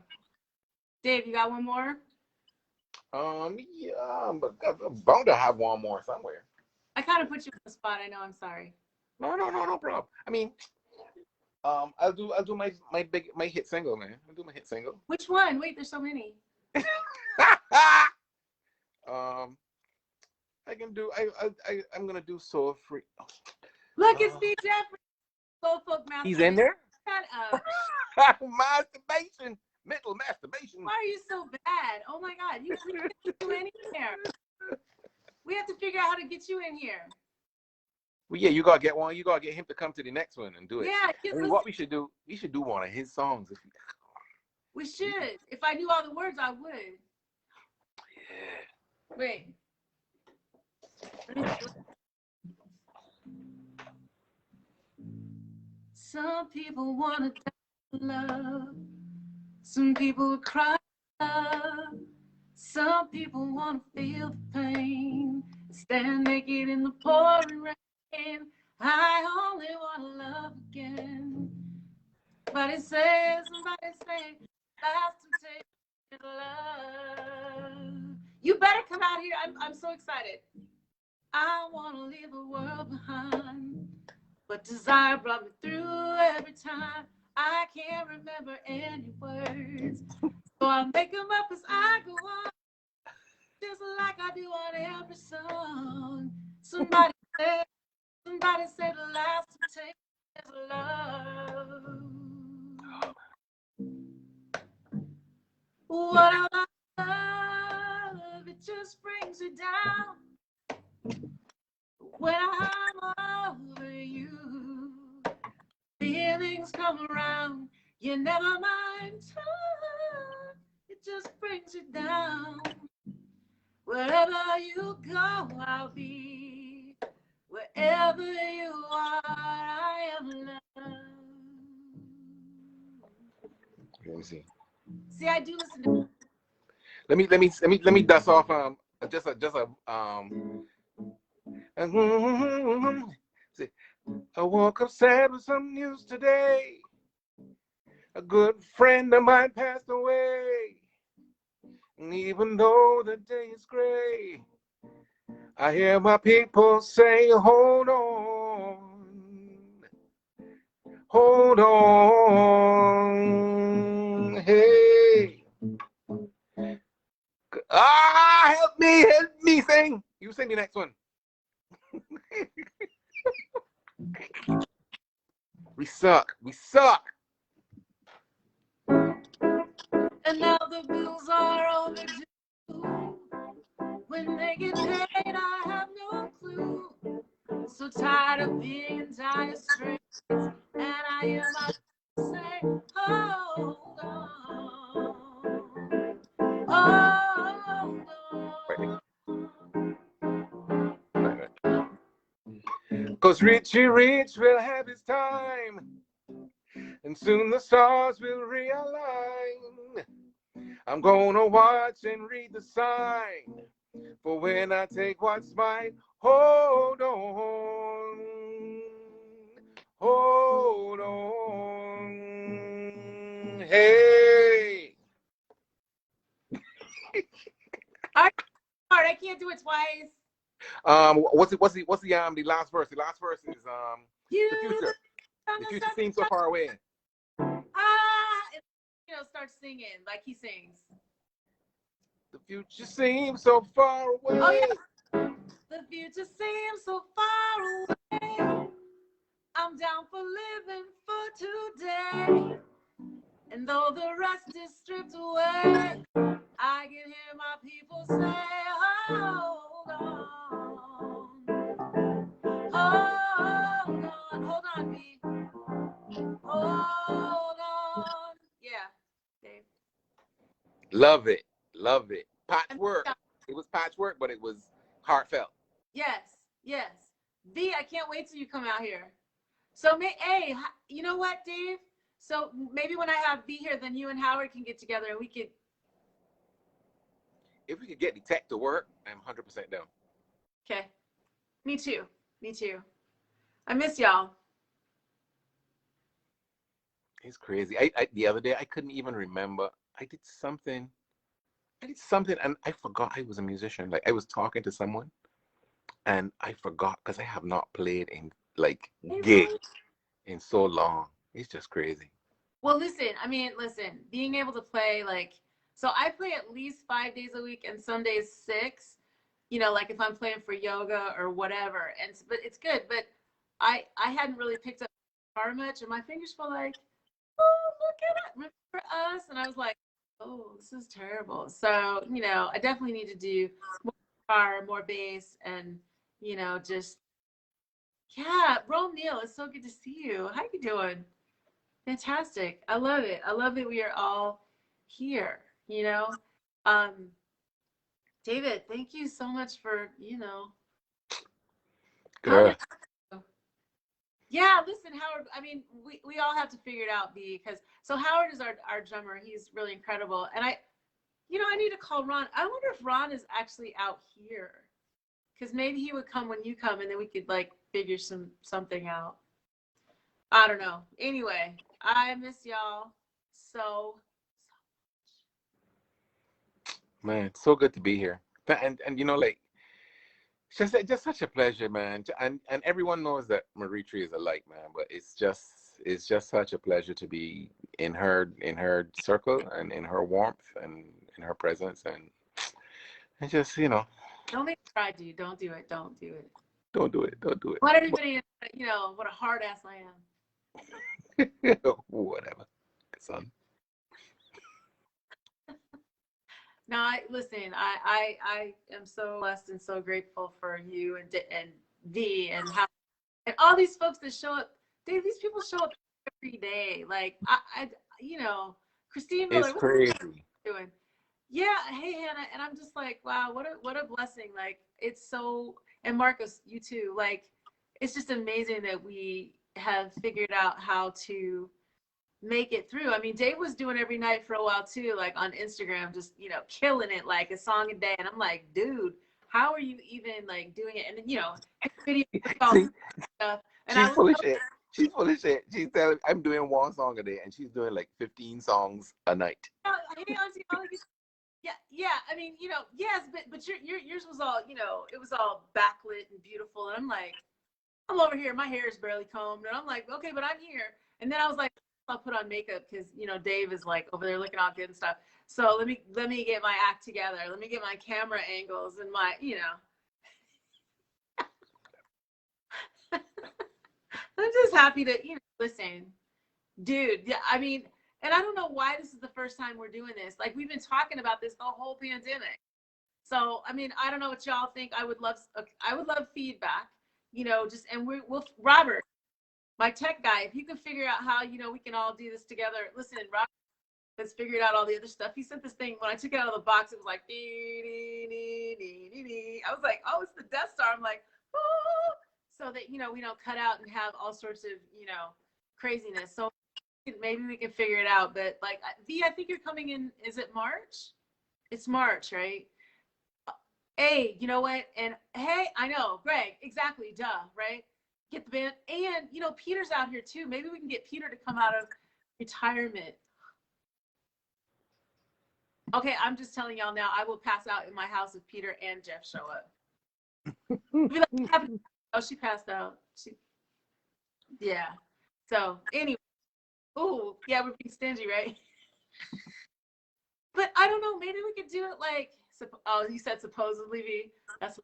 Dave, you got one more? Yeah, but I'm bound to have one more somewhere. I kind of put you on the spot. I know. I'm sorry. No problem. I mean, I'll do my hit single, man. I'll do my hit single. Which one? Wait, there's so many. I'm gonna do Soul Free. Look, it's me, Jeffrey. Soul Folk Masturbation. He's in there? Shut up. Masturbation. Mental masturbation. Why are you so bad? Oh my God, you can't get you in here. We have to figure out how to get you in here. Well, yeah, you gotta get one. You gotta get him to come to the next one and do it. Yeah. I mean, what we should do one of his songs. We should. If I knew all the words, I would. Yeah. Wait. Some people want to love. Some people cry. Some people want to feel the pain. Stand naked in the pouring rain. I only want to love again. Somebody say, last temptation love. You better come out here. I'm so excited. I want to leave the world behind, but desire brought me through every time. I can't remember any words, so I make them up as I go on, just like I do on every song. Somebody said the last temptation is love. What I love, it just brings you down. When I'm over you, feelings come around. You never mind time, it just brings you down. Wherever you go, I'll be. Wherever you are, I am loved. Let me see. See, I do listen to. Let me dust off just a see. I woke up sad with some news today. A good friend of mine passed away. And even though the day is gray, I hear my people say, hold on. Hold on. Hey. Help me sing. You sing the next one. We suck. And now the bills are overdue. When they get paid, I have no clue. So so tired of being in dire straits, and I am about to say, hold on, hold on. Cause Richie Rich will have his time, and soon the stars will realign. I'm gonna watch and read the sign, for when I take what's mine, hold on, hold on, hey. All right, I can't do it twice. What's the last verse? The last verse is the future. The future seems so far away. Start singing like he sings. The future seems so far away. Oh yeah. The future seems so far away. I'm down for living for today. And though the rest is stripped away, I can hear my people say, hold on. Hold on, B. Hold on. Yeah, Dave. Love it. Love it. Patchwork. It was patchwork, but it was heartfelt. Yes, yes. V, I can't wait till you come out here. So, hey, you know what, Dave? So maybe when I have V here, then you and Howard can get together and we could. If we could get the tech to work, I'm 100% down. Okay. Me too. Me too. I miss y'all. It's crazy. The other day I couldn't even remember. I did something and I forgot I was a musician. Like I was talking to someone and I forgot because I have not played in like gigs in so long. It's just crazy. Well, listen, being able to play so I play at least 5 days a week and some days 6, like if I'm playing for yoga or whatever. But it's good. But I hadn't really picked up guitar much and my fingers were like, oh, look at it. Remember us? And I was like, oh, this is terrible. So, I definitely need to do more guitar, more bass, and, just, yeah. Rome Neal, it's so good to see you. How you doing? Fantastic. I love it. I love that we are all here, David, thank you so much for, Girl. Yeah, listen, Howard, we all have to figure it out, because so Howard is our drummer. He's really incredible. And I need to call Ron. I wonder if Ron is actually out here, because maybe he would come when you come and then we could figure something out. I don't know. Anyway, I miss y'all so Man, it's so good to be here. And it's just such a pleasure, man. And everyone knows that Marie Tree is a light, man, but it's just such a pleasure to be in her circle and in her warmth and in her presence and just, Don't make me cry, dude. Don't do it. Don't do it. Don't do it. Don't do it. Let everybody what a hard ass I am. Whatever, son. No, I am so blessed and so grateful for you and V and how and all these folks that show up. Dave, these people show up every day. Like Christine Miller, It's crazy. Doing? Yeah, hey Hannah, and I'm just like, wow, what a blessing. Like it's so, and Marcos, you too. Like it's just amazing that we have figured out how to make it through. Dave was doing every night for a while too, like on Instagram, just killing it, like a song a day. And I'm like, dude, how are you even doing it? And then video stuff. And she's full of shit. She's full of shit. She's telling I'm doing one song a day, and she's doing like 15 songs a night. Yeah. Yes, but yours was all, it was all backlit and beautiful. And I'm like, I'm over here, my hair is barely combed, and I'm like, okay, but I'm here. And then I was like, I'll put on makeup because Dave is like over there looking all good and stuff. So let me get my act together. Let me get my camera angles and my I'm just happy to listen, dude. Yeah, and I don't know why this is the first time we're doing this. Like we've been talking about this the whole pandemic. So I don't know what y'all think. I would love feedback. just, and we'll, Robert, my tech guy, if you can figure out how, we can all do this together. Listen, Robert has figured out all the other stuff. He sent this thing, when I took it out of the box, it was like, dee, dee, dee, dee, dee, dee. I was like, oh, it's the Death Star. I'm like, oh, so that, we don't cut out and have all sorts of, craziness. So maybe we can figure it out. But like, V, I think you're coming in, is it March? It's March, right? Hey, you know what? And hey, I know, Greg, exactly, duh, right? Get the band. And, Peter's out here too. Maybe we can get Peter to come out of retirement. Okay, I'm just telling y'all now, I will pass out in my house if Peter and Jeff show up. Oh, she passed out. Yeah. So anyway, oh, yeah, we're being stingy, right? But I don't know, maybe we could do it like, oh, you said supposedly, V. That's.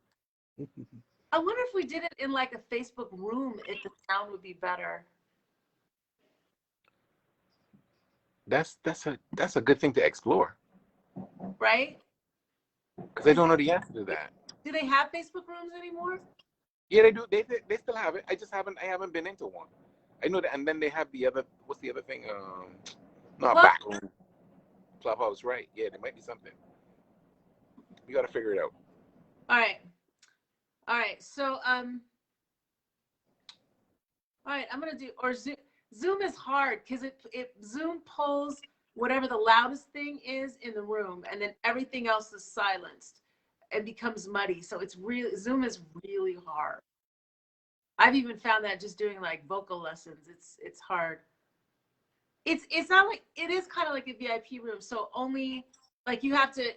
I wonder if we did it in like a Facebook room, if the sound would be better. That's a good thing to explore. Right? Because I don't know the answer to that. Do they have Facebook rooms anymore? Yeah, they do. They still have it. I haven't been into one. I know that, and then they have the other. What's the other thing? Not What? back room. Clubhouse, right? Yeah, there might be something. We got to figure it out. All right. So all right, I'm gonna do, or Zoom is hard because it Zoom pulls whatever the loudest thing is in the room, and then everything else is silenced. It becomes muddy. So Zoom is really hard. I've even found that just doing like vocal lessons, it's hard. It's not like, it is kind of like a VIP room. So only like you have to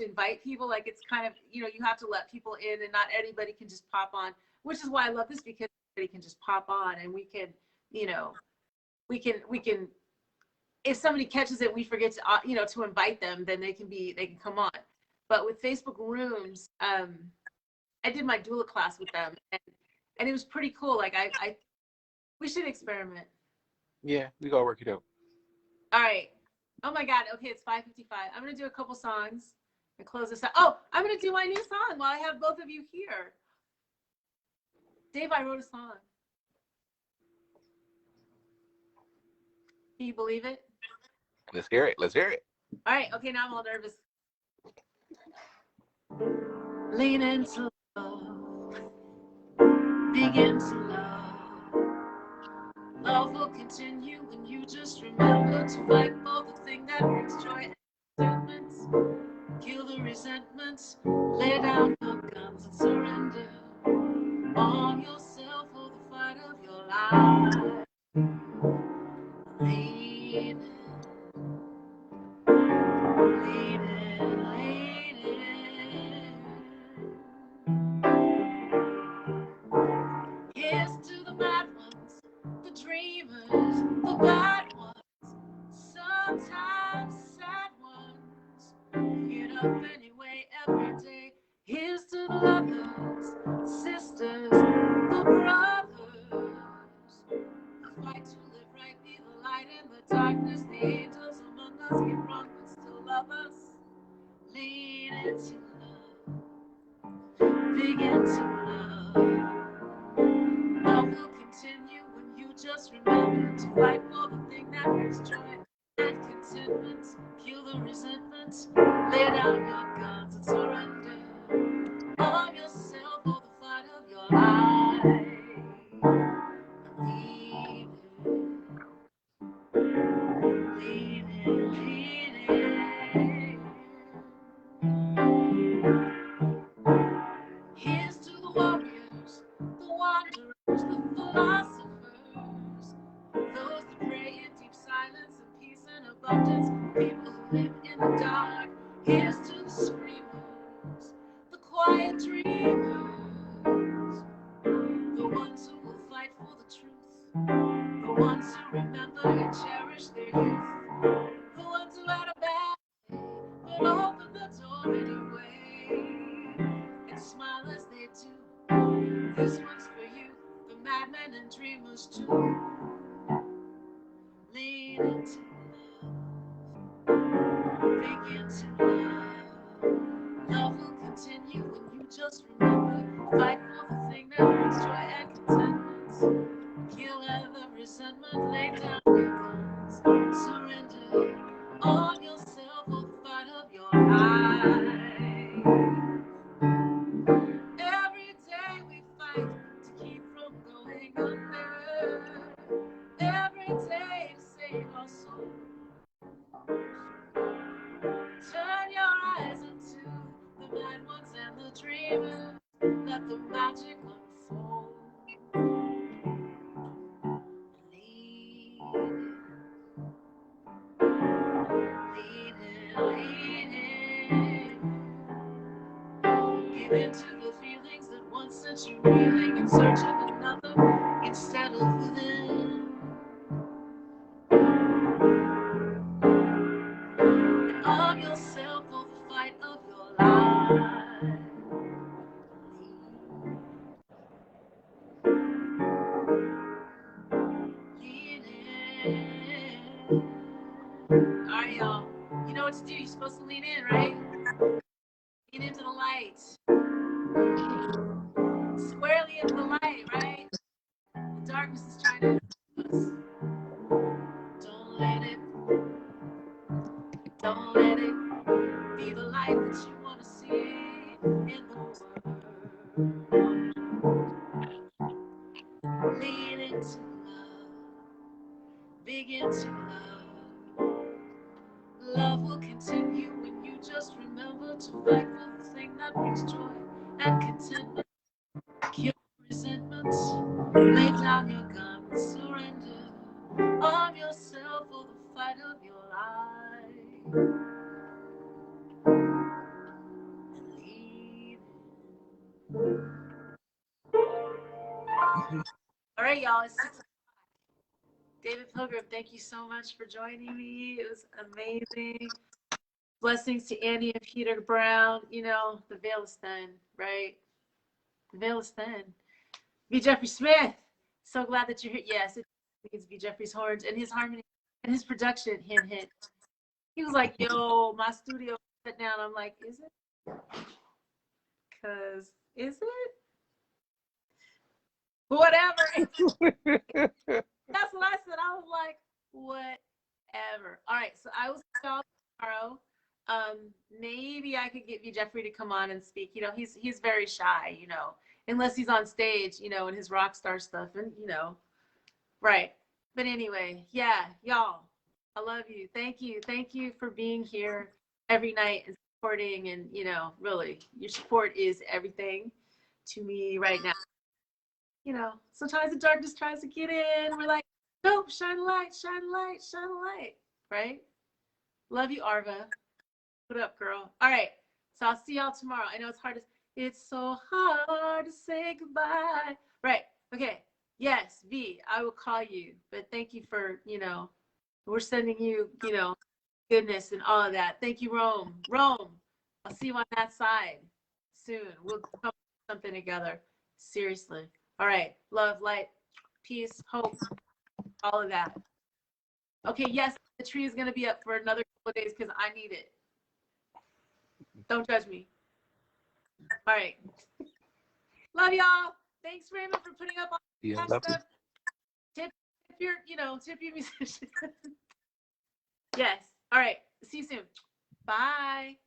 invite people. Like it's kind of, you have to let people in, and not anybody can just pop on, which is why I love this, because anybody can just pop on, and we can, we can, if somebody catches it, we forget to, to invite them, then they can come on. But with Facebook rooms, I did my doula class with them, and it was pretty cool. Like we should experiment. Yeah, we gotta work it out. All right. Oh my God. Okay, it's 5:55. I'm gonna do a couple songs and close this out. Oh, I'm gonna do my new song while I have both of you here. Dave, I wrote a song. Can you believe it? Let's hear it. All right. Okay, now I'm all nervous. Lean into love. Begin to love. Love will continue when you just remember to fight for the thing that brings joy and contentment. Kill the resentments. Lay down your guns and surrender. Arm yourself for the fight of your life. Lean in. Here's to the bad ones, the dreamers, the bad ones, sometimes sad ones. Get up anyway every day. Here's to the lovers, sisters, the brothers. The fight to live right, be the light in the darkness. The angels among us get wrong but still love us. Lean into love, begin to love. Love will continue when you just remember to fight for the thing that brings joy and contentment. Kill the resentment. Lay down your guns and surrender. Arm yourself for the fight of your life. Lean in. Here's to the warriors, the wanderers, the philosophers, those that pray in deep silence and peace and abundance, people who live in the dark. Here's to the screamers, the quiet dreamers, the ones who will fight for the truth, the ones who remember and cherish their youth, the ones who had a bad day but opened the door anyway and smile as they do. This one's for you, the madmen and dreamers too. Lean into love, begin to love. Love will continue when you just remember, fight for the thing that brings joy dreaming, let the magic unfold. Leading. Give into the feelings that once sent you reeling in search of another instead of within. And of yourself for the fight of your life. All right, y'all. You know what to do. You're supposed to lean in, right? Lean into the light. Squarely into the light, right? The darkness is trying to us. Don't let it be the light that you want to see in the world. Lean into love. Begin to love. Love will continue when you just remember to fight for the thing that brings joy and contentment. Kill resentment. Lay down your gun. Surrender. Arm yourself for the fight of your life. And lead. All right, y'all. It's 6 o'clock. David Pilgrim, thank you so much for joining me. It was amazing. Blessings to Andy and Peter Brown. You know, the veil is thin, right? The veil is thin. B. Jeffrey Smith, so glad that you're here. Yes, it means B. Jeffrey's horns and his harmony and his production. Hint, hint. He was like, yo, my studio shut down. I'm like, is it? Because, is it? Whatever. That's what I said. I was like, whatever. All right, so I will see y'all tomorrow. Maybe I could get B. Jeffrey to come on and speak. You know, he's very shy, you know, unless he's on stage, you know, and his rock star stuff, and you know, right. But anyway, yeah, y'all, I love you. Thank you for being here every night and supporting, and you know, really, your support is everything to me right now. You know, sometimes the darkness tries to get in. We're like, nope, shine a light, shine a light, shine a light, right? Love you, Arva. What up, girl? All right, so I'll see y'all tomorrow. I know it's so hard to say goodbye. Right, okay, yes, V, I will call you, but thank you for, you know, we're sending you, you know, goodness and all of that. Thank you, Rome. I'll see you on that side soon. We'll come up with something together, seriously. All right, love, light, peace, hope, all of that. Okay, yes, the tree is going to be up for another couple of days because I need it. Don't judge me. All right. Love y'all. Thanks, Raymond, for putting up all that stuff. Tip your musician. Yes. All right. See you soon. Bye.